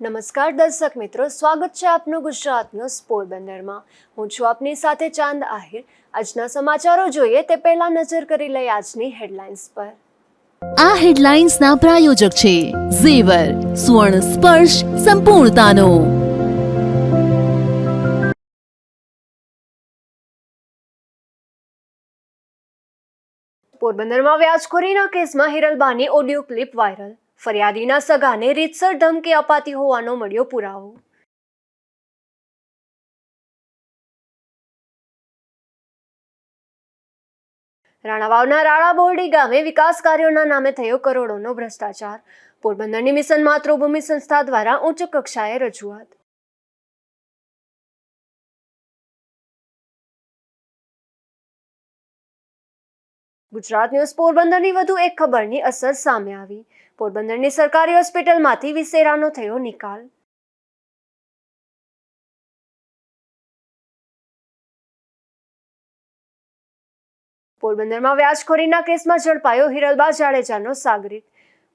નમસ્કાર દર્શક મિત્રો, સ્વાગત છે આપનું ગુજરાત ન્યૂઝ પોરબંદરમાં। હું છું આપની સાથે ચાંદ આહિર। આજના સમાચારો જોઈએ તે પહેલા નજર કરી લઈએ આજની હેડલાઇન્સ પર। આ હેડલાઇન્સના પ્રાયોજક છે ઝેવર, સુવર્ણ સ્પર્શ સંપૂર્ણતાનો। પોરબંદરમાં વ્યાજખોરીના કેસમાં હિરલબાની ઓડિયો ક્લિપ વાયરલ। ફરિયાદીના સગાને રીતસર ધમકી અપાતી હોવાનો મળ્યો પુરાવો। રાણાવાવના રાણા બોરડી ગામે વિકાસ કાર્યોના નામે થયો કરોડોનો ભ્રષ્ટાચાર। પોરબંદરની મિશન માતૃભૂમિ સંસ્થા દ્વારા ઉચ્ચ કક્ષાએ રજૂઆત। ગુજરાત ન્યૂઝ પોરબંદરની વધુ એક ખબરની અસર સામે આવી। પોરબંદરની સરકારી હોસ્પિટલમાંથી વિસેરાનો થયો નિકાલ। પોરબંદરમાં વ્યાજખોરીના કેસમાં ઝડપાયો હિરલબા જાડેજાનો સાગરીત।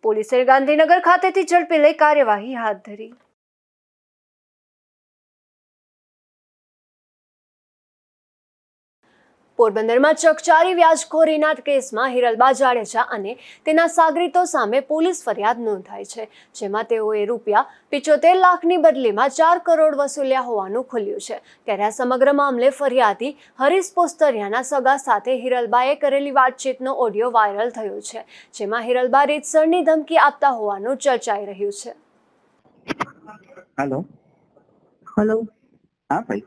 પોલીસે ગાંધીનગર ખાતેથી ઝડપી લઈ કાર્યવાહી હાથ ધરી। પોરબંદરમાં ચકચારી વ્યાજખોરીના કેસમાં હિરલબા જાડેજા અને તેના સાગરીતો સામે પોલીસ ફરિયાદ નોંધાઈ છે, જેમાં તેઓએ ₹75 લાખની બદલીમાં 4 કરોડ વસૂલ્યા હોવાનું ખુલ્યું છે। ત્યારે આ સમગ્ર મામલે ફરિયાદી હરીશ પોસ્તરિયાના સગા સાથે હિરલબાએ કરેલી વાતચીતનો ઓડિયો વાયરલ થયો છે, જેમાં હિરલબા રીતસરની ધમકી આપતા હોવાનું ચર્ચાઈ રહ્યું છે। હેલો હેલો, હા ભાઈ।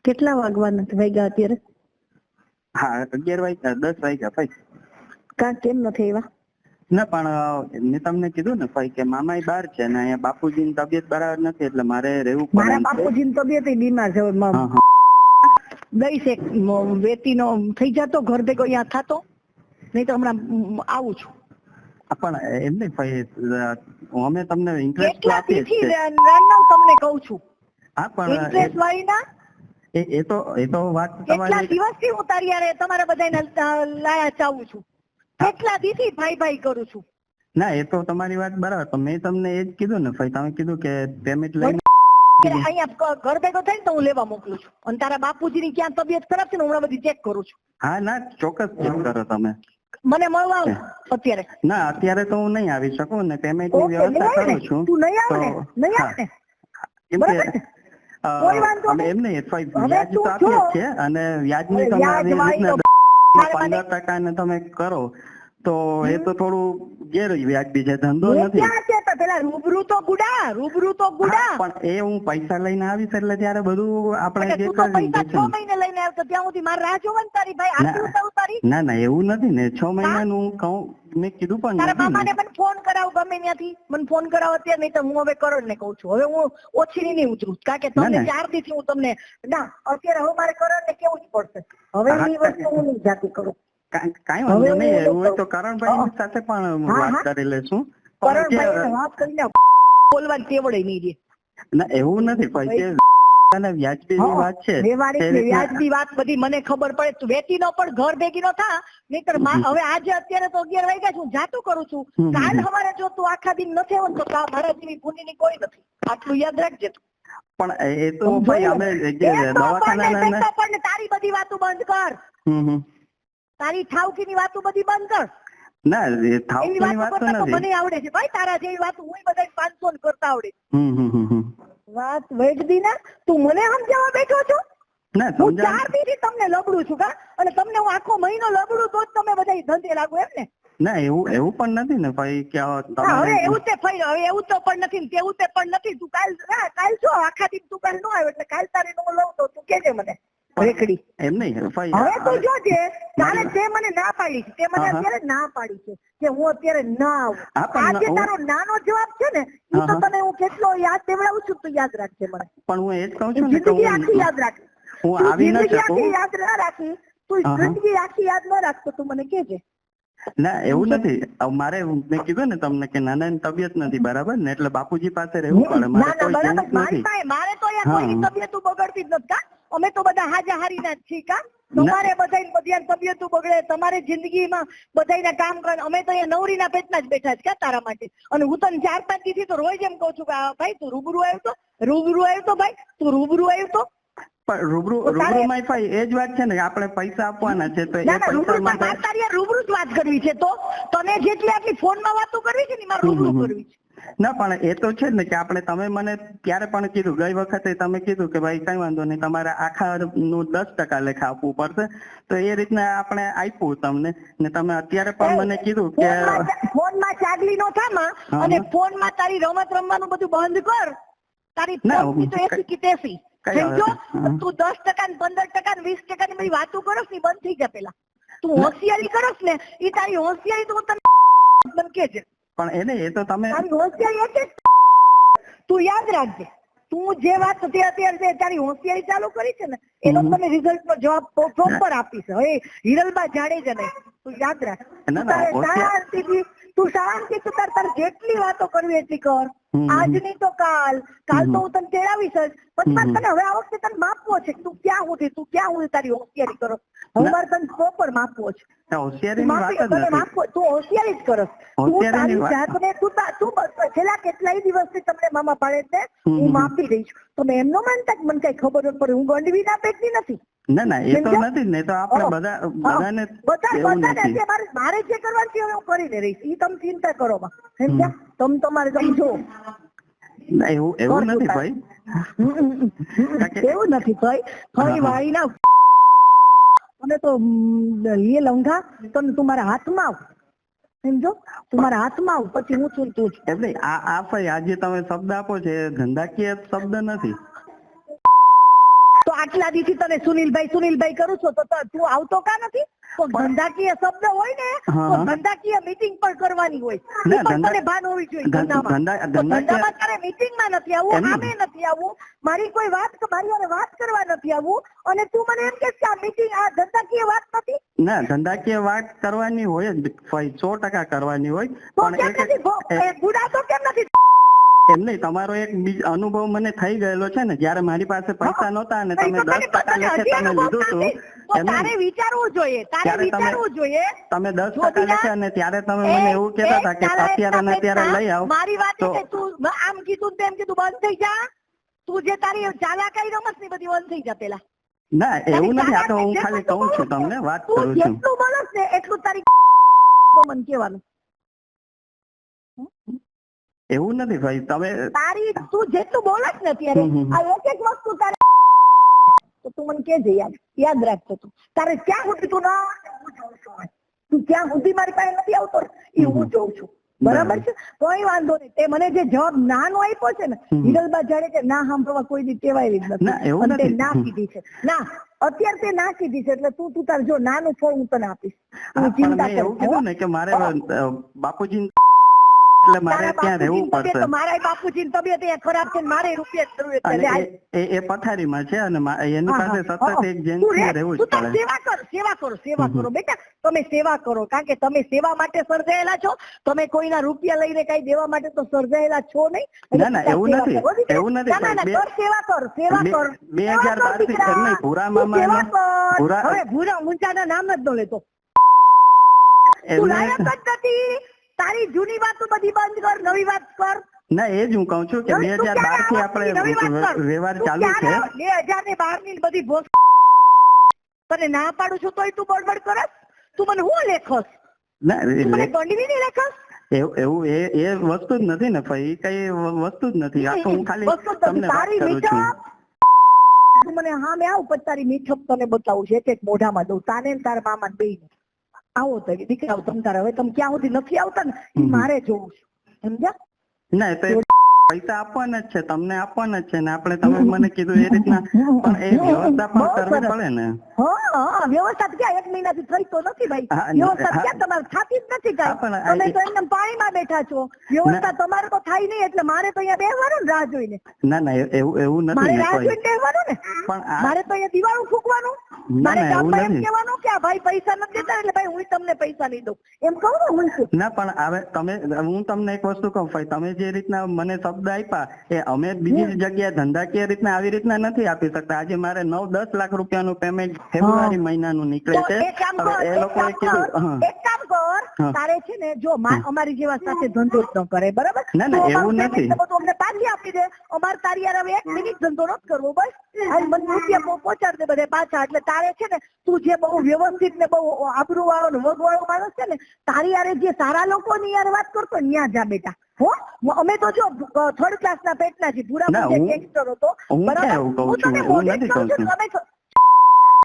કેટલા વાગવાના વાગ્યા અત્યારે? હા 11 વાગ્યા 10 વાગ્યા ભાઈ। કાં કેમ નથી આવ્યા? ના પણ મેં તમને કીધું ને ભાઈ કે મામા બહાર છે ને અહીંયા બાપુજીની તબિયત બરાબર નથી એટલે મારે રહેવું પડે મારા એમ છે। બાપુજીની તબિયત બીમાર છે। હા હા દઈશ એક વેતીનો થઈ જતો ઘર ભેગો અહીંયા થતો નહીં તો હમણાં આવું છું। પણ એમ નહીં ભાઈ, અમે તમને ઇન્ટરેસ્ટ કેટલા આપીએ જ થી છે। રાનવ તમને કહું છું હા પણ ઇન્ટરેસ્ટ વાળી ના એ તો વાત કેટલા તમારી। દિવસથી હું તારી યારે તમારા બધાને લાયા ચાવું છું। કેટલા દીથી ભાઈ ભાઈ કરું છું। ના એ તો તમારી વાત બરાબર, તો મેં તમને એ જ કીધું ને ભાઈ, તમે કીધું કે પેમેન્ટ લઈને અહીંયા ઘર ભેગો થાય ને તો હું લેવા મોકલું છું અને તારા બાપુજીની ક્યાં તબિયત ખરાબ છે ને હમણાં બધી ચેક કરું છું। હા ના ચોક્કસ કરો તમે મને મળવા આવ અત્યારે। ના અત્યારે તો હું નહીં આવી શકું ને પેમેન્ટની વ્યવસ્થા કરું છું। તું નહીં આવે ને? નહીં આવે ને? બરાબર ને? કોઈ વાંધો અમે એમ નહીં હવે વ્યાજ તો તું આપીએ જ જો છે અને વ્યાજની તમે વ્યાજ આવી વાળીનો રીતના 15% ને તમે કરો તો એ તો થોડું ગેરવ્યાજબી છે, ધંધો હું નથી। ક્યાં છે તો પેલા રૂબરૂ તો ગુડા હા, પણ એ હું પૈસા લઈને આવીશ એટલે ત્યારે બધું આપણે જે તું તો કરી પૈસા 6 દઈશું। મહિને લઈને આવતો ત્યાં સુધી મારે રાહ જોવાની તારી ભાઈ આટલું ઉતારી? ના ના એવું નથી ને, 6 મહિનાનું હું કહું, મેં કીધું પણ તારા નથી મામાને ને। મને ફોન કરાવ ગમે ત્યાંથી, મને ફોન કરાવ અત્યારે, નહીં તો હું હવે કરણ ને કહું છું। હવે હું ઓછી નહીં ઉતરું કારણ કે તમને ના. 4 દીથી હું તમને ના અત્યારે હવે મારે કરણ ને કેવું જ પડશે। હવે એની વસ્તુ હું નહીં જાતી કરું। કાંઈ વાંધો નહીં, એવું હોય તો કરણભાઈ સાથે પણ વાત કરી લેશું। કરણભાઈ વાત કરીને બોલવાની તેવડે નહીં દે। ના એવું નથી ભાઈ, જે અને વ્યાજબીની વાત છે વ્યાજબી વાત બધી મને ખબર પડે। તું વેચી નો પણ ઘર ભેગી નો થા, નહીતર હવે આજે અત્યારે તો 11 વાગ્યા છું, જાતું કરું છું। કાલ સવારે જો તું આખા દિન નથી આવે તો મારા જેવી ભૂંડીની કોઈ નથી, આટલું યાદ રાખજે તું। પણ એ તો ભાઈ અમે જે દવાખાના તારી બધી વાતો બંધ કર। તારી ઠાવકીની વાતો બધી બંધ કર। ના એ થાવકીની વાત તો નથી। મને આવડે છે ભાઈ, તારા જેવી વાતો હું બધા 500 કરતા આવડે। વાત વેચદી ના તું મને સમજાવવા બેઠો છો? ના હું સમજાવ 4 દીથી તમને લબડું છું કા, અને તમને હું આખો મહિનો લબડું તો જ તમે બધા ધંધે લાગો એમ ને? ના એવું પણ નથી ને ભાઈ કે હવે એવું તે ફરી હવે એવું તો પણ નથી, તેવું તે પણ નથી। તું કાલ જો આખા દિન તું કાલ નો આવ્યો એટલે કાલ તારે નો લઉં તો તું કેજે મને રેકડી। એમ નહીં ભાઈ, હવે તું જોજે, તારે તે મને ના પાડી છે, તે મને અત્યારે ના પાડી છે કે હું અત્યારે ના આવું। આજે તારો નાનો જવાબ છે ને એ તો તને હું કેટલો યાદ દેવડાવું છું, તું યાદ રાખજે મને। પણ હું એ જ કહું છું ને કે જિંદગી આખી યાદ રાખ, હું આવી ન શકું। યાદ ના રાખી તું જિંદગી આખી યાદ ન રાખતો, તું મને કેજે। ના એવું નથી, મારે મેં કીધું ને તમને કે નાનાની તબિયત નથી બરાબર ને એટલે બાપુજી પાસે રહેવું પડે, મારે કોઈ ચેન્જ નથી। મારે તો અહીંયા કોઈની તબિયત બગડતી જ નથી કા, અમે તો બધા હાજા હારીના જ છીએ કા તમારે બધાની તબિયતું બગડે તમારે જિંદગીમાં બધાના કામ કરે અમે તો અહીંયા નવરીના પેટના જ બેઠા છે તારા માટે અને હું તને 4-5 દીધી તો રોજ એમ કહું છું કે ભાઈ તું રૂબરૂ આવ્યો તો ભાઈ તું રૂબરૂ આવ્યો તો પણ રૂબરૂમાં ભાઈ એ જ વાત છે ને આપણે પૈસા આપવાના છે તો એ પૈસા તારી રૂબરૂ જ વાત કરવી છે તો તને જેટલી આટલી ફોનમાં વાતો કરવી છે ને મારે રૂબરૂ કરવી છે ના પણ એ તો છે ને કે તમે મને ત્યારે પણ કીધું ગઈ વખતે તમે કીધું કે ભાઈ કઈ વાંધો નહીં તમારે આખાનું 10% લેખા આપવું પડશે તો એ રીતના આપણે આપ્યું તમને ને તમે અત્યારે પણ મને કીધું કે ફોનમાં ચાગલી નો થામાં અને ફોનમાં તારી રમત રમવાનું બધું બંધ કર તારી ફોન તો 80 કે 83 સમજો તું 10% ને 15% ને 20% ની બધી વાતો કરસ ને બંધ થઈ જાય પેલા તું હોશિયારી કરસ ને ઈ તારી હોશિયારી તો તને કે છે પણ એને એ તો તમે તું યાદ રાખજે તું જે વાત અત્યારે તારી હોશિયારી ચાલુ કરી છે ને એનો તને રિઝલ્ટ નો જવાબ પ્રોપર આપીશ હવે હિરલબા જાડેજાને તું યાદ રાખ તું શાંતિથી તાર જેટલી વાતો કરવી એટલી કર આજની તો કાલ તો હું તને તેડાવીશ જ પછી તને હવે આ વખતે તને માપવો છે તું ક્યાં સુધી તારી હોશિયારી કરો હવે મારે તને પ્રોપર માપવો છે તું હોશિયારી જ કરસ તું તારી જાતને તું છેલ્લા કેટલાય દિવસથી તમને મામા પાડે છે હું માપી રહી છું તમે એમનો માનતા કે મને કઈ ખબર ન પડે હું ગંડવી ના પેટની નથી ના એ તો નથી ને તો આપણે બધાને મારે જે કરવાનું છે હું કરીને રહીશ ઈ તમે ચિંતા કરો માં સમજ્યા તમે તમારે સમજો એવું નથી ભાઈ એવું નથી ભાઈ વાળી ના અને તો લે લંઘા તને તમારા હાથમાં આવ સમજો તમારા હાથમાં આવ પછી હું છું તું એટલે આ ભાઈ આજે તમે શબ્દ આપો છો ધંધાકીય શબ્દ નથી તો આટલા દીથી તને સુનિલભાઈ કરું છો તો તું આવતો કા નથી તો ધંધાકીય શબ્દ હોય ને તો ધંધાકીય મીટિંગ પણ કરવાની હોય તને ભાન હોવી જોઈએ ધંધામાં તારે મીટિંગમાં નથી આવવું આમે નથી આવવું મારી કોઈ વાત કરવા નથી આવવું અને તું મને એમ કે આ મીટિંગ આ ધંધાકીય વાત નથી ના ધંધાકીય વાત કરવાની હોય જ 100% કરવાની હોય પણ ગુડા તો કેમ નથી એમ નહીં તમારો એક અનુભવ મને થઈ ગયેલો છે ને જયારે મારી પાસે પૈસા નહોતા અને તમે 10% લેખે તમે લીધું હતું તારે વિચારવું જોઈએ તમે 10% લેખે અને ત્યારે તમે મને એવું કહેતા હતા કે અત્યારે ને અત્યારે લઈ આવો મારી વાત છે તું આમ કીધું તેમ કીધું બંધ થઈ જા તું જે તારી ચાલાકાઈ રમત ની બધી બંધ થઈ જા પેલા ના એવું નથી આ તો હું ખાલી કહું છું તમને વાત કરું છું જેટલું બોલસ ને એટલું તારી મને કહેવાનું એવું નથી ભાઈ તમે તારી તું જેટલું બોલસ ને અત્યારે આ એક વસ્તુ તારે તો તું મને કહેજે યાદ રાખજો તું તારે ક્યાં સુધી તું તું ક્યાં સુધી મારી પાસે નથી આવતો એ હું જોઉં છું બરાબર છે કોઈ વાંધો નહીં તે મને જે જવાબ નાનો આપ્યો છે ને હિરલબા જાડેજા ના સાંભળવા કોઈની ટેવાયેલી જ નથી અને તે ના કીધી છે ના અત્યારે તે ના કીધી છે એટલે તું તાર જો નાનું ફળ હું તને આપીશ તું ચિંતા કર એવું કીધું ને કે મારે બાપુજી એટલે મારે ત્યાં રહેવું પડશે મારા બાપુજી ની તબિયત ખરાબ છે મારે રૂપિયા એ પથારીમાં છે અને એની પાસે સતત એક જેન્ટ્સ રહેવું જ પડે સેવા કરો બેટા તમે સેવા કરો કારણ કે તમે સેવા માટે સર્જાયેલા છો તમે કોઈના રૂપિયા લઈને કઈ દેવા માટે તો સર્જાયેલા છો નહીં ના એવું નથી સેવા કર 2012 થી ભૂરા મામા હવે ભૂરા મુંચાના નામ જ ન લેતો તું લાયક જ નથી તારી જૂની વાતો બધી બંધ કર નવી વાત કર ના એ જ હું કહું છું કે 2012 થી આપણે વ્યવહાર ચાલુ છે 2012 ની બધી ભોસ તને ના પાડું છું તોય તું બળબડ કરસ તું મને હું લેખસ ના મને ગંડવી નહીં લેખસ એવું એ વસ્તુ જ નથી ને ભાઈ કઈ વસ્તુ જ નથી આ તો હું ખાલી તમને વાત કરું છું તું મને હા મેં આવું પછી તારી મીઠપ તને બતાવું છે એક મોઢામાં દઉં તાને તારા મામા બેયને આવો તો દીકરાઓ તમ તારે હવે તમે ક્યાં સુધી નથી આવતા ને એ મારે જોવું છે સમજ્યા ના તો પૈસા આપવાના જ છે તમને આપવાના જ છે ને આપણે તમે મને કીધું એ રીતના પણ એ વ્યવસ્થા પણ કરવી પડે ને હા વ્યવસ્થા ક્યાં 1 મહિનાથી થઈ તો નથી ભાઈ વ્યવસ્થા ક્યાં તમારે થતી જ નથી કાંઈ તમે તો એમને પાણીમાં બેઠા છો વ્યવસ્થા તમારે તો થાય નહીં એટલે મારે તો અહીંયા બેસવાનું ને રાહ જોઈને ના એવું નથી મારે રાહ જોઈને બેસવાનું ને પણ મારે તો અહીંયા દિવાળું ફૂંકવાનું ના મારે ના એવું ગામમાં એમ નથી. કહેવાનું કે આ ભાઈ પૈસા નથી દેતા એટલે ભાઈ હું તમને પૈસા નહીં દઉં એમ કહું ને હું શું? ના પણ હવે હું તમને એક વસ્તુ કહું ભાઈ, તમે જે રીતના મને શબ્દ આપ્યા એ અમે બીજી જગ્યાએ ધંધાકીય રીતના આવી રીતના નથી આપી શકતા. આજે મારે 9-10 લાખ રૂપિયાનું પેમેન્ટ ફેબ્રુઆરી મહિનાનું નીકળે તો છે. એક કામ હવે કર, એ લોકોએ કીધું એક કામ કર, હા. તારે છે ને જો અમારી જેવા સાથે ધંધો જ ન કરે, બરાબર? ના, ના, તું એવું અમારું નથી. payment ને બધું અમને પાછી આપી દે. અમારે તારી યાર હવે 1 મિનિટ ધંધો નથી કરવો, બસ. હાલ મને રૂપિયા પહોંચાડ દે બધે પાછા. એટલે તારે છે ને તું જે બહુ વ્યવસ્થિત ને બહુ આબરૂ વાળો ને વગ વાળો માણસ છે ને, તારી યારે જે સારા લોકોની યાર વાત કરતો ત્યાં જા બેટા. હો, અમે તો જો 3rd ક્લાસના પેટના છીએ. ના, પૂરા હું- ગેંગસ્ટર હતો, હું બરાબર? ક્યાં એવું કહું હું તને છું? એવું મોઢે જ નથી કહું કહું છું, છું. તમે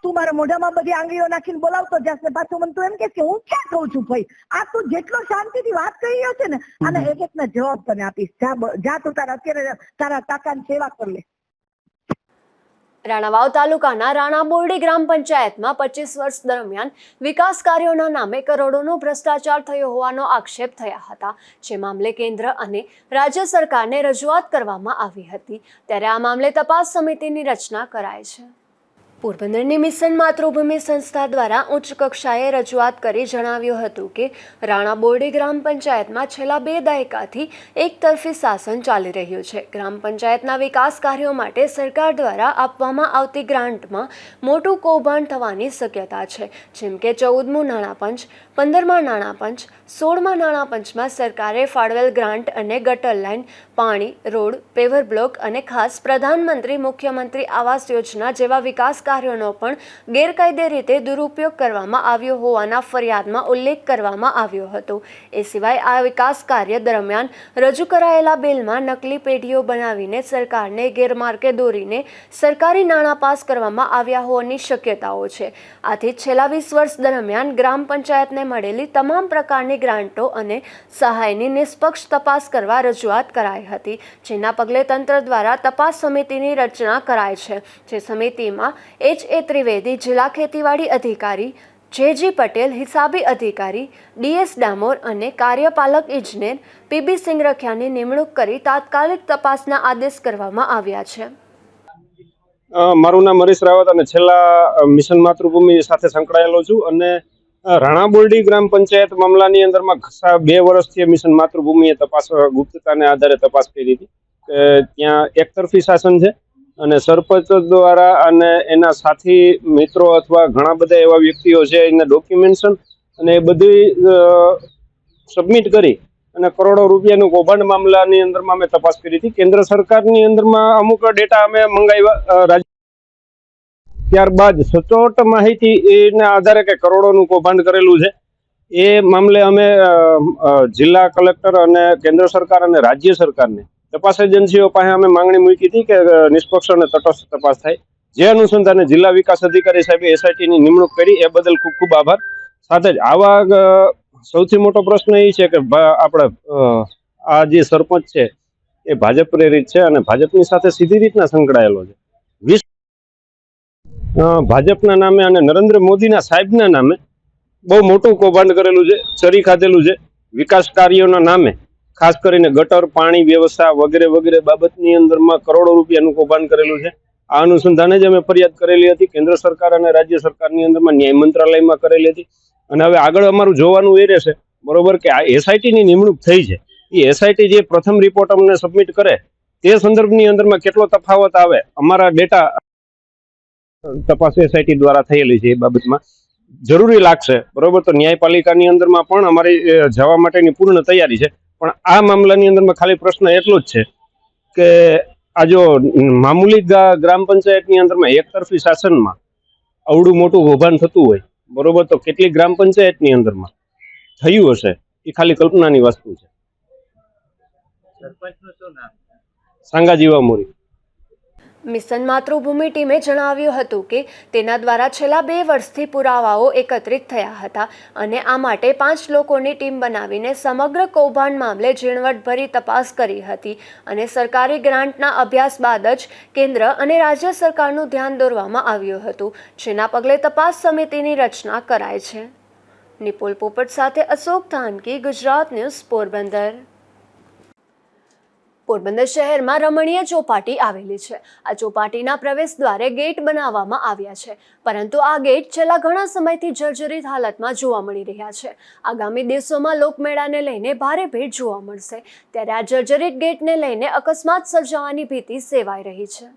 તું મારા મોઢામાં બધી આંગળીઓ નાખીને બોલાવતો જાસ ને પાછું મને તું એમ કે હું ક્યાં કહું છું ભાઈ? આ તું જેટલો શાંતિથી વાત કરી રહ્યો છે ને, અને એક એકના જવાબ તને આપીશ. જા તું તારા અત્યારે તારા કાકાની સેવા કરી લે. રાણાવાવ તાલુકાના રાણા બોરડી ગ્રામ પંચાયતમાં 25 વર્ષ દરમિયાન વિકાસ કાર્યોના નામે કરોડોનો ભ્રષ્ટાચાર થયો હોવાનો આક્ષેપ થયા હતા, જે મામલે કેન્દ્ર અને રાજ્ય સરકારને રજૂઆત કરવામાં આવી હતી. ત્યારે આ મામલે તપાસ સમિતિની રચના કરાઈ છે. પોરબંદરની મિશન માતૃભૂમિ સંસ્થા દ્વારા ઉચ્ચ કક્ષાએ રજૂઆત કરી જણાવ્યું હતું કે રાણા બોરડી ગ્રામ પંચાયતમાં છેલ્લા 2 દાયકાથી એકતરફી શાસન ચાલી રહ્યું છે. ગ્રામ પંચાયતના વિકાસ કાર્યો માટે સરકાર દ્વારા આપવામાં આવતી ગ્રાન્ટમાં મોટું કૌભાંડ થવાની શક્યતા છે. જેમ કે 14મું નાણાં પંચ, 15મા નાણાં પંચ, 16મા નાણાં પંચમાં સરકારે ફાળવેલ ગ્રાન્ટ અને ગટર લાઇન, પાણી, રોડ, પેવર બ્લોક અને ખાસ પ્રધાનમંત્રી મુખ્યમંત્રી આવાસ યોજના જેવા વિકાસ કાર્યોનો પણ ગેરકાયદે રીતે દુરુપયોગ કરવામાં આવ્યો હોવાના ફરિયાદમાં ઉલ્લેખ કરવામાં આવ્યો હતો. એ સિવાય આ વિકાસ કાર્ય દરમિયાન રજૂ કરાયેલા બિલમાં નકલી પેઢીઓ બનાવીને સરકારને ગેરમાર્ગે દોરીને સરકારી નાણાં પાસ કરવામાં આવ્યા હોવાની શક્યતાઓ છે. આથી છેલ્લા 20 વર્ષ દરમિયાન ગ્રામ પંચાયતને મળેલી તમામ પ્રકારની ગ્રાન્ટો અને સહાયની નિષ્પક્ષ તપાસ કરવા રજૂઆત કરાઈ હતી, જેના પગલે તંત્ર દ્વારા તપાસ સમિતિની રચના કરાઈ છે. જે સમિતિમાં H.A. ત્રિવેદી જિલ્લા ખેતીવાડી અધિકારી, J.G. પટેલ હિસાબી અધિકારી, D.S. ડામોર અને કાર્યપાલક ઇજનેર P.B. સિંગરખિયાની નિમણૂક કરી તાત્કાલિક તપાસના આદેશ કરવામાં આવ્યા છે. મારું નામ હરીશ રાવત અને છેલ્લા મિશન માતૃભૂમિ સાથે સંકળાયેલો છું અને રાણા બોરડી ગ્રામ પંચાયત મામલાની અંદરમાં 2 વર્ષથી મિશન માતૃભૂમિએ તપાસ ગુપ્તતાને આધારે તપાસ કરી હતી. ત્યાં એકતરફી શાસન છે અને સરપંચ દ્વારા અને એના સાથી મિત્રો અથવા ઘણા બધા એવા વ્યક્તિઓ છે એના ડોક્યુમેન્ટેશન અને એ બધી સબમિટ કરી અને કરોડો રૂપિયાનું કૌભાંડ મામલાની અંદરમાં અમે તપાસ કરી હતી. કેન્દ્ર સરકારની અંદરમાં અમુક ડેટા અમે મંગાવ્યા, ત્યારબાદ સચોટ માહિતી એના આધારે કે કરોડોનું કૌભાંડ કરેલું છે એ મામલે અમે જિલ્લા કલેક્ટર અને કેન્દ્ર સરકાર અને રાજ્ય સરકારને તપાસ એજન્સીઓ પાસે અમે માંગણી મૂકી હતી કે નિષ્પક્ષ અને તટસ્થ તપાસ થાય. જે અનુસંધાને જિલ્લા વિકાસ અધિકારી સાહેબે SITની નિમણૂક કરી, એ બદલ ખૂબ ખૂબ આભાર. સાથે જ આવા સૌથી મોટો પ્રશ્ન એ છે કે આપણે આ જે સરપંચ છે એ ભાજપ પ્રેરિત છે અને ભાજપની સાથે સીધી રીતના સંકળાયેલો છે. ભાજપના નામે અને નરેન્દ્ર મોદીના સાહેબના નામે બહુ મોટું કૌભાંડ કરેલું છે, ચરી ખાધેલું છે. વિકાસ કાર્યોના નામે ખાસ કરીને ગટર, પાણી વ્યવસ્થા વગેરે વગેરે બાબતની અંદરમાં કરોડો રૂપિયાનું કૌભાંડ કરેલું છે. આ અનુસંધાને જ અમે ફરિયાદ કરેલી હતી. કેન્દ્ર સરકાર અને રાજ્ય સરકારની અંદરમાં ન્યાય મંત્રાલયમાં કરેલી હતી. અને હવે આગળ અમારું જોવાનું એ રહેશે, બરોબર, કે આ SITની નિમણૂક થઈ છે, એ SIT જે પ્રથમ રિપોર્ટ અમને સબમિટ કરે તે સંદર્ભની અંદરમાં કેટલો તફાવત આવે. અમારા ડેટા તપાસ SIT દ્વારા થયેલી છે, એ બાબતમાં જરૂરી લાગશે, બરોબર. તો ન્યાયપાલિકાની અંદરમાં પણ અમારી જવા માટેની પૂર્ણ તૈયારી છે. પણ આ મામલાની અંદરમાં ખાલી પ્રશ્ન એટલો જ છે કે આ જો મામૂલી ગ્રામ પંચાયતની અંદરમાં એકતરફી શાસનમાં અવડું મોટું કૌભાંડ થતું હોય, બરોબર, તો કેટલી ગ્રામ પંચાયતની અંદરમાં થયું હશે એ ખાલી કલ્પનાની વસ્તુ છે. સાંગાજી વામોરી. મિશન માતૃભૂમિ ટીમે જણાવ્યું હતું કે તેના દ્વારા છેલ્લા 2 વર્ષથી પુરાવાઓ એકત્રિત થયા હતા અને આ માટે 5 લોકોની ટીમ બનાવીને સમગ્ર કૌભાંડ મામલે ઝીણવટભરી તપાસ કરી હતી અને સરકારી ગ્રાન્ટના અભ્યાસ બાદ જ કેન્દ્ર અને રાજ્ય સરકારનું ધ્યાન દોરવામાં આવ્યું હતું, જેના પગલે તપાસ સમિતિની રચના કરાઈ છે. નિપુલ પોપટ સાથે અશોક ધાનકી, ગુજરાત ન્યૂઝ, પોરબંદર. પોરબંદર શહેરમાં રમણીય ચોપાટી આવેલી છે. આ ચોપાટીના પ્રવેશ દ્વારે ગેટ બનાવવામાં આવ્યા છે, પરંતુ આ ગેટ છેલ્લા ઘણા સમયથી જર્જરિત હાલતમાં જોવા મળી રહ્યા છે. આગામી દિવસોમાં લોકમેળાને લઈને ભારે ભીડ જોવા મળશે, ત્યારે આ જર્જરિત ગેટને લઈને અકસ્માત સર્જાવાની ભીતિ સેવાઈ રહી છે.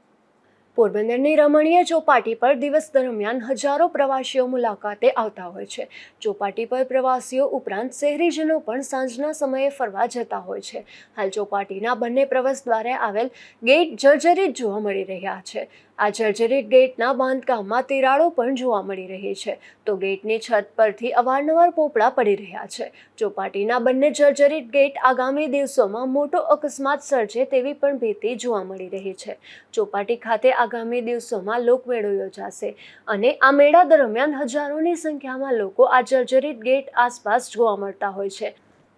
પોરબંદરની રમણીય ચોપાટી પર દિવસ દરમિયાન હજારો પ્રવાસીઓ મુલાકાતે આવતા હોય છે. ચોપાટી પર પ્રવાસીઓ ઉપરાંત શહેરીજનો પણ સાંજના સમયે ફરવા જતા હોય છે. હાલ ચોપાટીના બંને પ્રવેશ દ્વારે આવેલ ગેટ જર્જરિત જોવા મળી રહ્યા છે. આ જર્જરિત ગેટના બાંધકામમાં તિરાડો પણ જોવા મળી રહી છે, તો ગેટની છત પરથી અવારનવાર પોપડા પડી રહ્યા છે. ચોપાટીના બંને જર્જરિત ગેટ આગામી દિવસોમાં મોટો અકસ્માત સર્જે તેવી પણ ભીતિ જોવા મળી રહી છે. ચોપાટી ખાતે આગામી દિવસોમાં લોકમેળો યોજાશે અને આ મેળા દરમિયાન હજારોની સંખ્યામાં લોકો આ જર્જરિત ગેટ આસપાસ જોવા મળતા હોય છે.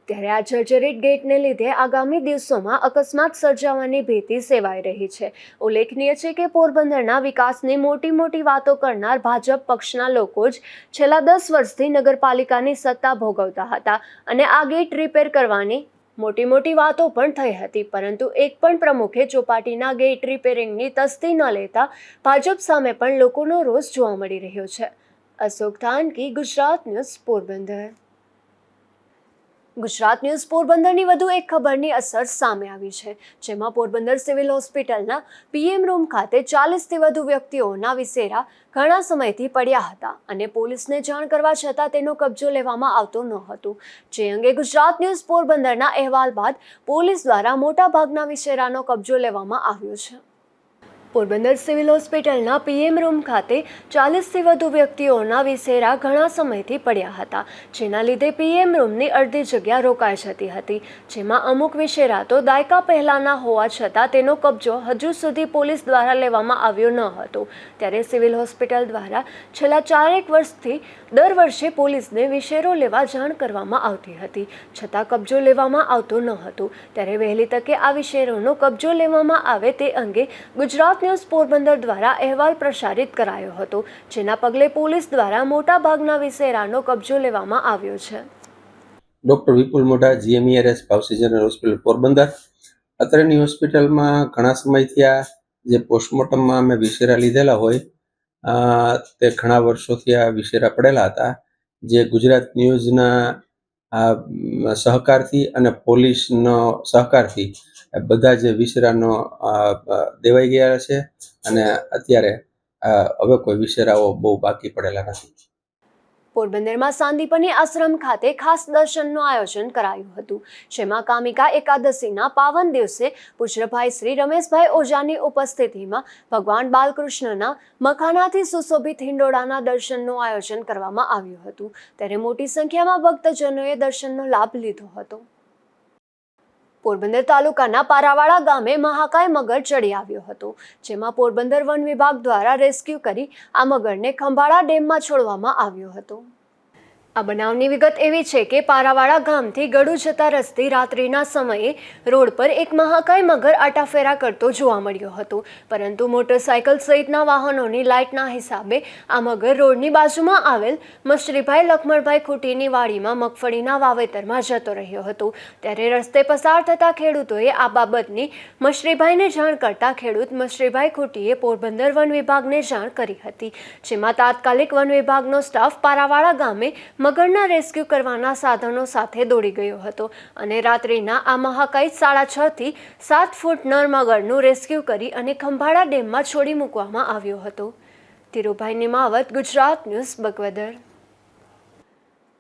ત્યારે આ જર્જરિત ગેટને લીધે આગામી દિવસોમાં અકસ્માત સર્જાવાની ભીતિ સેવાઈ રહી છે. ઉલ્લેખનીય છે કે પોરબંદરના વિકાસની મોટી વાતો કરનાર ભાજપ પક્ષના લોકો જ છેલ્લા 10 વર્ષથી નગરપાલિકાની સત્તા ભોગવતા હતા અને આ ગેટ રિપેર કરવાની મોટી વાતો પણ થઈ હતી, પરંતુ એક પણ પ્રમુખે ચોપાટીના ગેટ રિપેરિંગની તસ્દી ન લેતા ભાજપ સામે પણ લોકોનો રોષ જોવા મળી રહ્યો છે. અશોક થાનકી, ગુજરાત ન્યૂઝ, પોરબંદર. ગુજરાત ન્યૂઝ પોરબંદરની વધુ એક ખબરની અસર સામે આવી છે, જેમાં પોરબંદર સિવિલ હોસ્પિટલના પીએમ રૂમ ખાતે 40થી વધુ વ્યક્તિઓના વિસેરા ઘણા સમયથી પડ્યા હતા અને પોલીસને જાણ કરવા છતાં તેનો કબજો લેવામાં આવતો ન હતો. જે અંગે ગુજરાત ન્યૂઝ પોરબંદરના અહેવાલ બાદ પોલીસ દ્વારા મોટાભાગના વિસેરાનો કબજો લેવામાં આવ્યો છે. પોરબંદર સિવિલ હોસ્પિટલના પીએમ રૂમ ખાતે 40થી વધુ વ્યક્તિઓના વિસેરા ઘણા સમયથી પડ્યા હતા, જેના લીધે પીએમ રૂમની અડધી જગ્યા રોકાઈ જતી હતી, જેમાં અમુક વિસેરા તો દાયકા પહેલાના હોવા છતાં તેનો કબજો હજુ સુધી પોલીસ દ્વારા લેવામાં આવ્યો ન હતો. ત્યારે સિવિલ હોસ્પિટલ દ્વારા છેલ્લા 4 વર્ષથી દર વર્ષે પોલીસને વિસેરો લેવા જાણ કરવામાં આવતી હતી, છતાં કબજો લેવામાં આવતો ન હતો. ત્યારે વહેલી તકે આ વિસેરોનો કબજો લેવામાં આવે તે અંગે ગુજરાત ન્યૂઝ પોરબંદર દ્વારા અહેવાલ પ્રસારિત કરાયો હતો, જેના પગલે પોલીસ દ્વારા મોટાભાગના વિસેરાનો કબજો લેવામાં આવ્યો છે. ડૉક્ટર વિપુલ મોઢા, GMERS પાવસી જનરલ હોસ્પિટલ પોરબંદર. અત્રેની હોસ્પિટલમાં ઘણા સમયથી આ જે પોસ્ટમોર્ટમમાં અમે વિસેરા લીધેલા હોય તે ઘણા વર્ષોથી આ વિસેરા પડેલા હતા, જે ગુજરાત ન્યૂઝના સહકારથી અને પોલીસનો સહકારથી બધા જ વિસેરાનો દેવાઈ ગયા છે અને અત્યારે હવે કોઈ વિસેરાઓ બહુ બાકી પડેલા નથી. પોરબંદરમાં સાંદીપની આશ્રમ ખાતે ખાસ દર્શનનું આયોજન કરાયું હતું, જેમાં કામિકા એકાદશીના પાવન દિવસે પૂજ્યભાઈ શ્રી રમેશભાઈ ઓઝાની ઉપસ્થિતિમાં ભગવાન બાલકૃષ્ણના મખાનાથી સુશોભિત હિંડોળાના દર્શનનું આયોજન કરવામાં આવ્યું હતું. ત્યારે મોટી સંખ્યામાં ભક્તજનોએ દર્શનનો લાભ લીધો હતો. પોરબંદર તાલુકાના પારાવાડા ગામે મહાકાય મગર ચડી આવ્યો હતો, જેમાં પોરબંદર વન વિભાગ દ્વારા રેસ્ક્યુ કરી આ મગરને ખંભાળા ડેમમાં છોડવામાં આવ્યો હતો. આ બનાવની વિગત એવી છે કે પારાવાડા ગામથી ગડુ જતા રસ્તે રાત્રિના સમયે રોડ પર એક મહાકાય મગર આટાફેરા કરતો જોવા મળ્યો હતો, પરંતુ મોટરસાયકલ સહિતના વાહનોની લાઇટના હિસાબે આ મગર રોડની બાજુમાં આવેલ મશ્રીભાઈ લખમણભાઈ ખૂટીની વાડીમાં મગફળીના વાવેતરમાં જતો રહ્યો હતો. ત્યારે રસ્તે પસાર થતા ખેડૂતોએ આ બાબતની મશ્રીભાઈને જાણ કરતા ખેડૂત મશ્રીભાઈ ખૂટીએ પોરબંદર વન વિભાગને જાણ કરી હતી, જેમાં તાત્કાલિક વન વિભાગનો સ્ટાફ પારાવાડા ગામે મગરના રેસ્ક્યુ કરવાના સાધનો સાથે દોડી ગયો હતો અને રાત્રિના આ મહાકાય 6.5 થી 7 ફૂટ નર મગરનું રેસ્ક્યુ કરી અને ખંભાળા ડેમમાં છોડી મૂકવામાં આવ્યો હતો. ધીરુભાઈ નિમાવત, ગુજરાત ન્યૂઝ, બગવદર.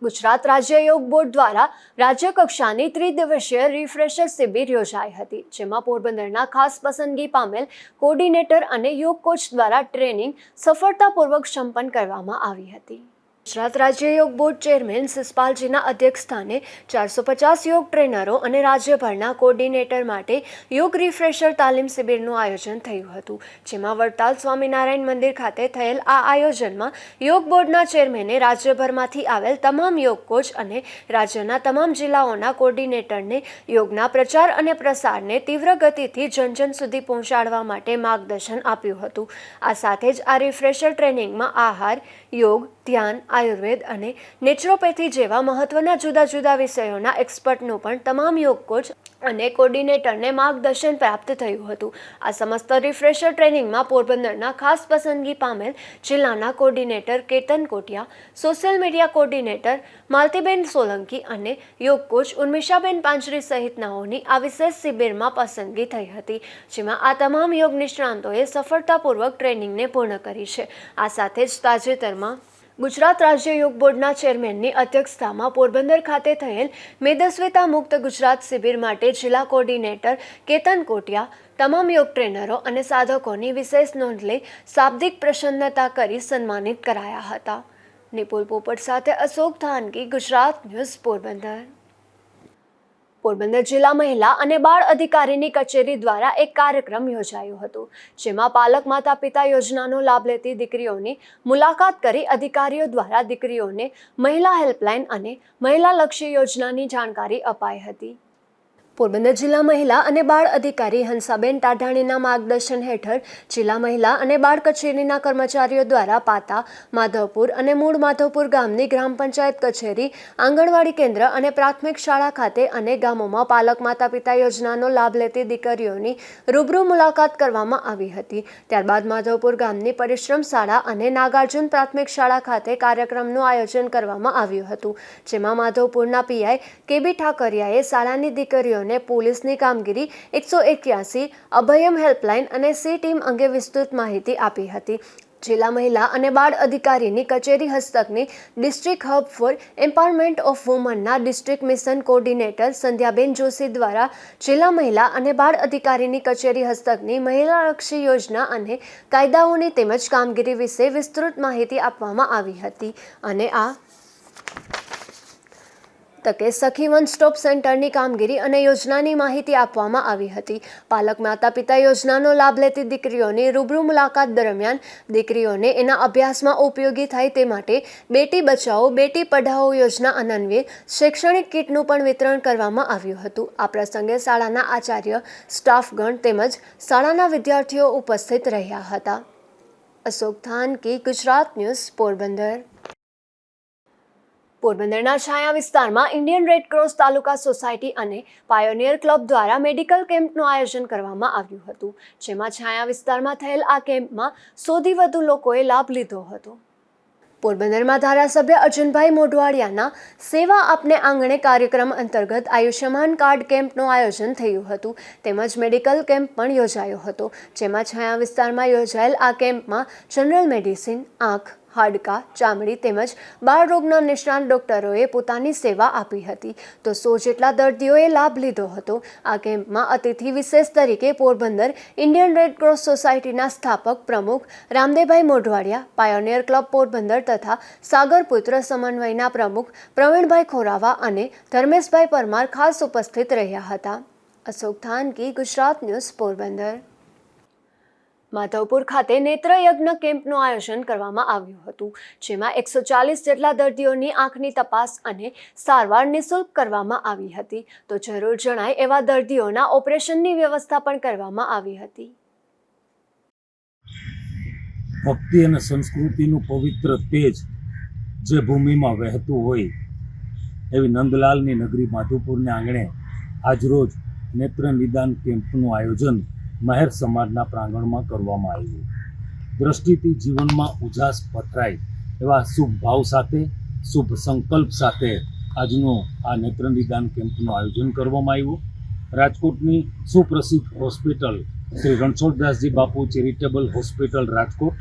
ગુજરાત રાજ્ય યોગ બોર્ડ દ્વારા રાજ્ય કક્ષાની 3 દિવસીય રિફ્રેશર શિબિર યોજાઈ હતી, જેમાં પોરબંદરના ખાસ પસંદગી પામેલ કોર્ડિનેટર અને યોગ કોચ દ્વારા ટ્રેનિંગ સફળતાપૂર્વક સંપન્ન કરવામાં આવી હતી. ગુજરાત રાજ્ય યોગ બોર્ડ ચેરમેન સિસપાલજીના અધ્યક્ષસ્થાને 450 યોગ ટ્રેનરો અને રાજ્યભરના કોર્ડિનેટર માટે યોગ રિફ્રેશર તાલીમ શિબિરનું આયોજન થયું હતું, જેમાં વડતાલ સ્વામિનારાયણ મંદિર ખાતે થયેલ આ આયોજનમાં યોગ બોર્ડના ચેરમેને રાજ્યભરમાંથી આવેલ તમામ યોગ કોચ અને રાજ્યના તમામ જિલ્લાઓના કોર્ડિનેટરને યોગના પ્રચાર અને પ્રસારને તીવ્ર ગતિથી જન સુધી પહોંચાડવા માટે માર્ગદર્શન આપ્યું હતું. આ સાથે જ આ રિફ્રેશર ટ્રેનિંગમાં આહાર, યોગ, ધ્યાન, આયુર્વેદ અને નેચરોપેથી જેવા મહત્વના જુદા જુદા વિષયોના એક્સપર્ટનું પણ તમામ યોગ કોચ અને કોર્ડિનેટરને માર્ગદર્શન પ્રાપ્ત થયું હતું. આ સમસ્ત રિફ્રેશર ટ્રેનિંગમાં પોરબંદરના ખાસ પસંદગી પામેલ જિલ્લાના coordinator Ketan Kotiya, social media coordinator Maltiben Solanki અને યોગ કોચ ઉર્મિશાબેન પાંચરી સહિતનાઓની આ વિશેષ શિબિરમાં પસંદગી થઈ હતી, જેમાં આ તમામ યોગ નિષ્ણાંતોએ સફળતાપૂર્વક ટ્રેનિંગને પૂર્ણ કરી છે. આ સાથે જ તાજેતરમાં ગુજરાત રાજ્ય યોગ બોર્ડના ચેરમેનની અધ્યક્ષતામાં પોરબંદર ખાતે થયેલ મેદસ્વીતા મુક્ત ગુજરાત શિબિર માટે જિલ્લા કોર્ડિનેટર કેતન કોટિયા તમામ યોગ ટ્રેનરો અને સાધકોની વિશેષ નોંધ લઈ શાબ્દિક પ્રસન્નતા કરી સન્માનિત કરાયા હતા. નિપુલ પોપટ સાથે અશોક થાનકી, ગુજરાત ન્યૂઝ, પોરબંદર. પોરબંદર જિલ્લા મહિલા અને બાળ અધિકારીની કચેરી દ્વારા એક કાર્યક્રમ યોજાયો હતો, જેમાં પાલક માતા પિતા યોજનાનો લાભ લેતી દીકરીઓની મુલાકાત કરી અધિકારીઓ દ્વારા દીકરીઓને મહિલા હેલ્પલાઇન અને મહિલાલક્ષી યોજનાની જાણકારી અપાઈ હતી. પોરબંદર જિલ્લા મહિલા અને બાળ અધિકારી હંસાબેન ટાઢાણીના માર્ગદર્શન હેઠળ જિલ્લા મહિલા અને બાળ કચેરીના કર્મચારીઓ દ્વારા પાતા, માધવપુર અને મૂળ માધવપુર ગામની ગ્રામ પંચાયત કચેરી, આંગણવાડી કેન્દ્ર અને પ્રાથમિક શાળા ખાતે અનેક ગામોમાં પાલક માતા પિતા યોજનાનો લાભ લેતી દીકરીઓની રૂબરૂ મુલાકાત કરવામાં આવી હતી. ત્યારબાદ માધવપુર ગામની પરિશ્રમ શાળા અને નાગાર્જુન પ્રાથમિક શાળા ખાતે કાર્યક્રમનું આયોજન કરવામાં આવ્યું હતું, જેમાં માધવપુરના પીઆઈ કેબી ઠાકરિયાએ શાળાની દીકરીઓ પોલીસની કામગીરી, 181, અભયમ હેલ્પલાઇન અને સી ટીમ અંગે વિસ્તૃત માહિતી આપી હતી. જિલ્લા મહિલા અને બાળ અધિકારીની કચેરી હસ્તકની district hub for empowerment of વુમનના district mission coordinator Sandhyaben Joshi દ્વારા જિલ્લા મહિલા અને બાળ અધિકારીની કચેરી હસ્તકની મહિલાલક્ષી યોજના અને કાયદાઓની તેમજ કામગીરી વિશે વિસ્તૃત માહિતી આપવામાં આવી હતી. અને આ તકે સખી વન સ્ટોપ સેન્ટરની કામગીરી અને યોજનાની માહિતી આપવામાં આવી હતી. પાલક માતા પિતા યોજનાનો લાભ લેતી દીકરીઓની રૂબરૂ મુલાકાત દરમિયાન દીકરીઓને એના અભ્યાસમાં ઉપયોગી થાય તે માટે બેટી બચાવો બેટી પઢાઓ યોજના અન્વયે શૈક્ષણિક કીટનું પણ વિતરણ કરવામાં આવ્યું હતું. આ પ્રસંગે શાળાના આચાર્ય, સ્ટાફગણ તેમજ શાળાના વિદ્યાર્થીઓ ઉપસ્થિત રહ્યા હતા. અશોક થાનકી, ગુજરાત ન્યૂઝ, પોરબંદર. પોરબંદરના છાયા વિસ્તારમાં ઇન્ડિયન રેડ ક્રોસ તાલુકા સોસાયટી અને પાયોનિયર ક્લબ દ્વારા મેડિકલ કેમ્પનું આયોજન કરવામાં આવ્યું હતું, જેમાં છાયા વિસ્તારમાં થયેલ આ કેમ્પમાં 100થી વધુ લોકોએ લાભ લીધો હતો. પોરબંદરમાં ધારાસભ્ય અર્જુનભાઈ મોઢવાડિયાના સેવા આપને આંગણે કાર્યક્રમ અંતર્ગત આયુષ્યમાન કાર્ડ કેમ્પનું આયોજન થયું હતું, તેમજ મેડિકલ કેમ્પ પણ યોજાયો હતો, જેમાં છાયા વિસ્તારમાં યોજાયેલ આ કેમ્પમાં જનરલ મેડિસિન, આંખ, હાડકા, ચામડી તેમજ બાળ રોગના નિષ્ણાત ડોક્ટરોએ પોતાની સેવા આપી હતી, તો 100 જેટલા દર્દીઓએ લાભ લીધો હતો. આ કેમ્પમાં અતિથિ વિશેષ તરીકે પોરબંદર ઇન્ડિયન રેડ ક્રોસ સોસાયટીના સ્થાપક પ્રમુખ રામદેવભાઈ મોઢવાડિયા, પાયોનિયર ક્લબ પોરબંદર તથા સાગરપુત્ર સમન્વયના પ્રમુખ પ્રવીણભાઈ ખોરાવા અને ધર્મેશભાઈ પરમાર ખાસ ઉપસ્થિત રહ્યા હતા. અશોક થાનકી, ગુજરાત ન્યૂઝ, પોરબંદર. માધવપુર ખાતે નેત્ર યજ્ઞ કેમ્પનું આયોજન કરવામાં આવ્યું હતું, જેમાં 140 જેટલા દર્દીઓની આંખની તપાસ અને સારવાર નિઃશુલ્ક કરવામાં આવી હતી, તો જરૂર જણાય એવા દર્દીઓના ઓપરેશનની વ્યવસ્થા પણ કરવામાં આવી હતી. ભક્તિ અને સંસ્કૃતિનું પવિત્ર તેજ જે ભૂમિમાં વહેતું હોય એવી નંદલાલની નગરી માધવપુરને આંગણે આજરોજ નેત્ર નિદાન કેમ્પનું આયોજન મહેર સમાજના પ્રાંગણમાં કરવામાં આવ્યું. દ્રષ્ટિથી જીવનમાં ઉજાસ પથરાય એવા શુભ ભાવ સાથે, શુભ સંકલ્પ સાથે આજનું આ નેત્ર નિદાન કેમ્પનું આયોજન કરવામાં આવ્યું. રાજકોટની સુપ્રસિદ્ધ હોસ્પિટલ શ્રી રણછોડદાસજી બાપુ ચેરિટેબલ હોસ્પિટલ રાજકોટ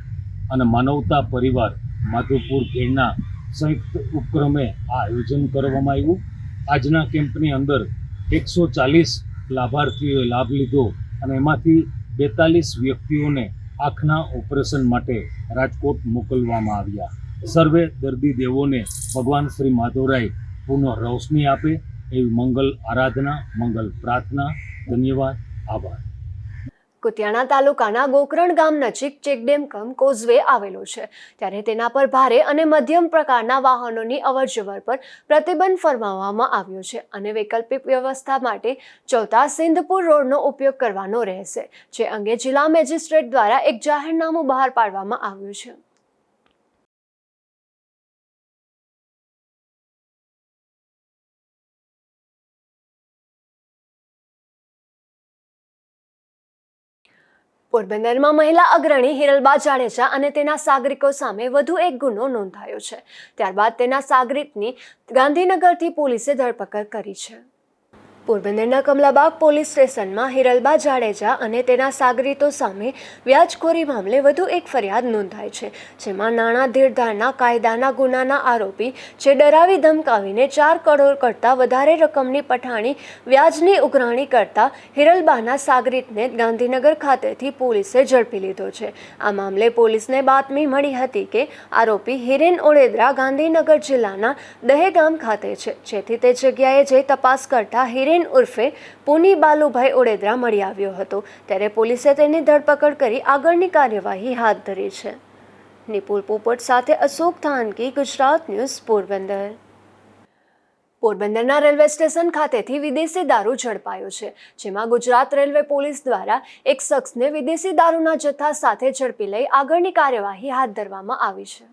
અને માનવતા પરિવાર માધવપુર ઘેડના સંયુક્ત ઉપક્રમે આ આયોજન કરવામાં આવ્યું. આજના કેમ્પની અંદર 140 લાભાર્થીઓએ લાભ લીધો અને એમાંથી 42 વ્યક્તિઓને આંખના ઓપરેશન માટે રાજકોટ મોકલવામાં આવ્યા. સર્વે દર્દી દેવોને ભગવાન શ્રી માધવરાય પુનઃ રોશની આપે એવી મંગલ આરાધના, મંગલ પ્રાર્થના. ધન્યવાદ, આભાર. કુતિયાણા તાલુકાના ગોકરણ ગામ નજીક ચેકડેમ કમ કોઝવે આવેલો છે, ત્યારે તેના પર ભારે અને મધ્યમ પ્રકારના વાહનોની અવરજવર પર પ્રતિબંધ ફરમાવવામાં આવ્યો છે અને વૈકલ્પિક વ્યવસ્થા માટે ચૌથા સિંધપુર રોડનો ઉપયોગ કરવાનો રહેશે, જે અંગે જિલ્લા મેજિસ્ટ્રેટ દ્વારા એક જાહેરનામું બહાર પાડવામાં આવ્યું છે. પોરબંદરમાં મહિલા અગ્રણી હિરલબા જાડેજા અને તેના સાગરિકો સામે વધુ એક ગુનો નોંધાયો છે. ત્યારબાદ તેના સાગરિકની ગાંધીનગરથી પોલીસે ધરપકડ કરી છે. પોરબંદરના કમલાબાગ પોલીસ સ્ટેશનમાં હિરલબા જાડેજા અને તેના સાગરીતો સામે વ્યાજખોરી મામલે વધુ એક ફરિયાદ નોંધાઈ છે, જેમાં નાણાં ધીરધારના કાયદાના ગુનાના આરોપી જે ડરાવી ધમકાવીને 4 કરોડ કરતાં વધારે રકમની પઠાણી વ્યાજની ઉઘરાણી કરતા હિરલબાના સાગરીતને ગાંધીનગર ખાતેથી પોલીસે ઝડપી લીધો છે. આ મામલે પોલીસને બાતમી મળી હતી કે આરોપી હિરેન ઓળેદરા ગાંધીનગર જિલ્લાના દહેગામ ખાતે છે, જેથી તે જગ્યાએ જઈ તપાસ કરતા હિરેન ઉર્ફે પુની બાલુભાઈ ઓળેદરા મળી આવ્યો હતો. ત્યારે પોલીસે તેની ધરપકડ કરી આગળની કાર્યવાહી હાથ ધરી છે. નિપુલ પોપટ સાથે અશોક થાનકી, ગુજરાત ન્યૂઝ, પોરબંદર. પોરબંદરના રેલવે સ્ટેશન ખાતેથી વિદેશી દારૂ ઝડપાયો છે, જેમાં ગુજરાત રેલવે પોલીસ દ્વારા એક શખ્સને વિદેશી દારૂના જથ્થા સાથે ઝડપી લઈ આગળની કાર્યવાહી હાથ ધરવામાં આવી છે.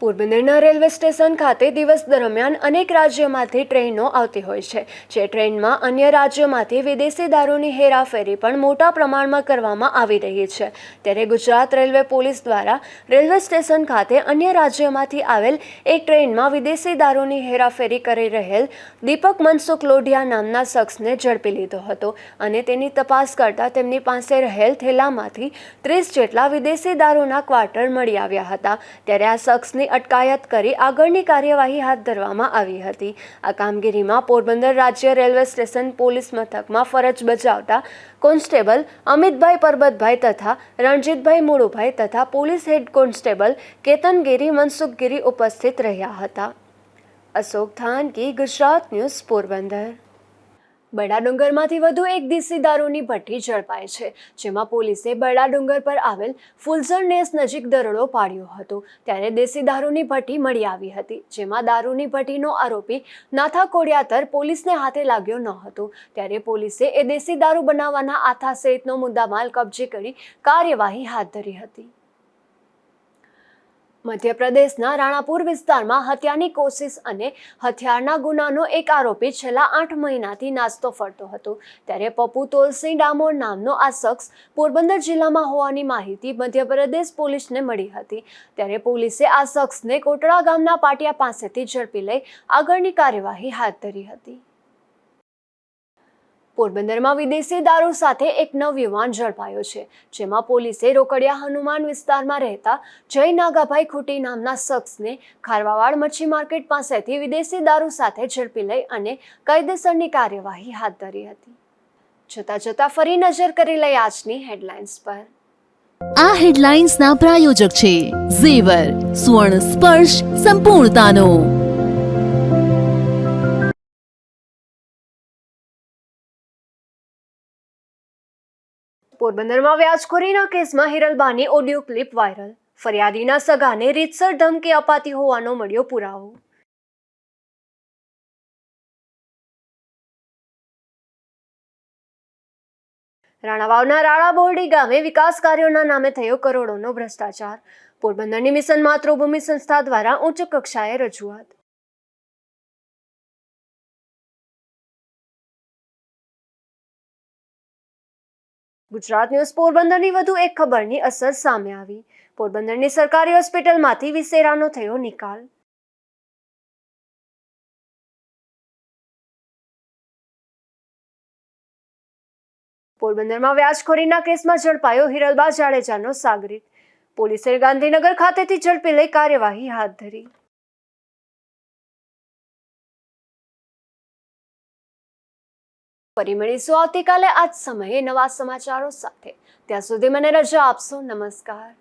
પોરબંદરના રેલવે સ્ટેશન ખાતે દિવસ દરમિયાન અનેક રાજ્યોમાંથી ટ્રેનો આવતી હોય છે, જે ટ્રેનમાં અન્ય રાજ્યોમાંથી વિદેશી દારૂની હેરાફેરી પણ મોટા પ્રમાણમાં કરવામાં આવી રહી છે. ત્યારે ગુજરાત રેલવે પોલીસ દ્વારા રેલવે સ્ટેશન ખાતે અન્ય રાજ્યોમાંથી આવેલ એક ટ્રેનમાં વિદેશી દારૂની હેરાફેરી કરી રહેલ દીપક મનસુખ લોઢિયા નામના શખ્સને ઝડપી લીધો હતો અને તેની તપાસ કરતા તેમની પાસે રહેલ થેલામાંથી 30 જેટલા વિદેશી દારૂના ક્વાર્ટર મળી આવ્યા હતા. ત્યારે આ શખ્સની અટકાયત કરી આગળની કાર્યવાહી હાથ ધરવામાં આવી હતી. આ કામગીરીમાં પોરબંદર રાજ્ય રેલવે સ્ટેશન પોલીસ મથકમાં ફરજ બજાવતા કોન્સ્ટેબલ અમિતભાઈ પરબતભાઈ તથા રણજીતભાઈ મોડુભાઈ તથા પોલીસ હેડ કોન્સ્ટેબલ કેતનગીરી મનસુખગીરી ઉપસ્થિત રહ્યા હતા. અશોક થાનકી, ગુજરાત ન્યૂઝ, પોરબંદર. બરડા ડુંગરમાંથી વધુ એક દેશી દારૂની ભઠ્ઠી ઝડપાઈ છે, જેમાં પોલીસે બરડા ડુંગર પર આવેલ ફુલઝર નેસ નજીક દરોડો પાડ્યો હતો. ત્યારે દેશી દારૂની ભઠ્ઠી મળી આવી હતી, જેમાં દારૂની ભઠ્ઠીનો આરોપી નાથા કોડિયાતર પોલીસને હાથે લાગ્યો ન હતો. ત્યારે પોલીસે એ દેશી દારૂ બનાવવાના આથા સહિતનો મુદ્દામાલ કબજે કરી કાર્યવાહી હાથ ધરી હતી. મધ્યપ્રદેશના રાણાપુર વિસ્તારમાં હત્યાની કોશિશ અને હથિયારના ગુનાનો એક આરોપી છેલ્લા 8 મહિનાથી નાસ્તો ફરતો હતો. ત્યારે પપ્પુ તોલસિંહ ડામોર નામનો આ શખ્સ પોરબંદર જિલ્લામાં હોવાની માહિતી મધ્યપ્રદેશ પોલીસને મળી હતી. ત્યારે પોલીસે આ શખ્સને કોટડા ગામના પાટિયા પાસેથી ઝડપી લઈ આગળની કાર્યવાહી હાથ ધરી હતી. પોરબંદરમાં વિદેશી દારૂ સાથે એક નવયુવાન ઝડપાયો છે, જેમાં પોલીસે રોકડિયા હનુમાન વિસ્તારમાં રહેતા જય નાગાભાઈ ખૂટી નામના શખ્સને ખારવાવાડ મચ્છી માર્કેટ પાસેથી વિદેશી દારૂ સાથે ઝડપી લઈ અને કાયદેસરની કાર્યવાહી હાથ ધરી હતી. જતા ફરી નજર કરી લઈ આજની હેડલાઇન્સ પર. આ હેડલાઇન્સના પ્રાયોજક છે ઝેવર, સુવર્ણ સ્પર્શ સંપૂર્ણતાનો. પોરબંદરમાં વ્યાજખોરીના કેસમાં હિરલબાની ઓડિયો ક્લિપ વાયરલ. ફરિયાદીના સગાને રીતસર ધમકી અપાતી હોવાનો મળ્યો પુરાવો. રાણાવાવના રાણા બોરડી ગામે વિકાસ કાર્યોના નામે થયો કરોડોનો ભ્રષ્ટાચાર. પોરબંદરની મિશન માતૃભૂમિ સંસ્થા દ્વારા ઉચ્ચ કક્ષાએ રજૂઆત. ગુજરાત ન્યૂઝ પોરબંદરની વધુ એક ખબરની અસર સામે આવી. પોરબંદરની સરકારી હોસ્પિટલમાંથી વિસેરાનો થયો નિકાલ. પોરબંદરમાં વ્યાજખોરીના કેસમાં ઝડપાયો હિરલબા જાડેજાનો સાગરીત. પોલીસે ગાંધીનગર ખાતેથી ઝડપી લઈ કાર્યવાહી હાથ ધરી. ફરી મળીશું આવતીકાલે આ જ સમયે નવા સમાચારો સાથે. ત્યાં સુધી મને રજા આપશો. નમસ્કાર.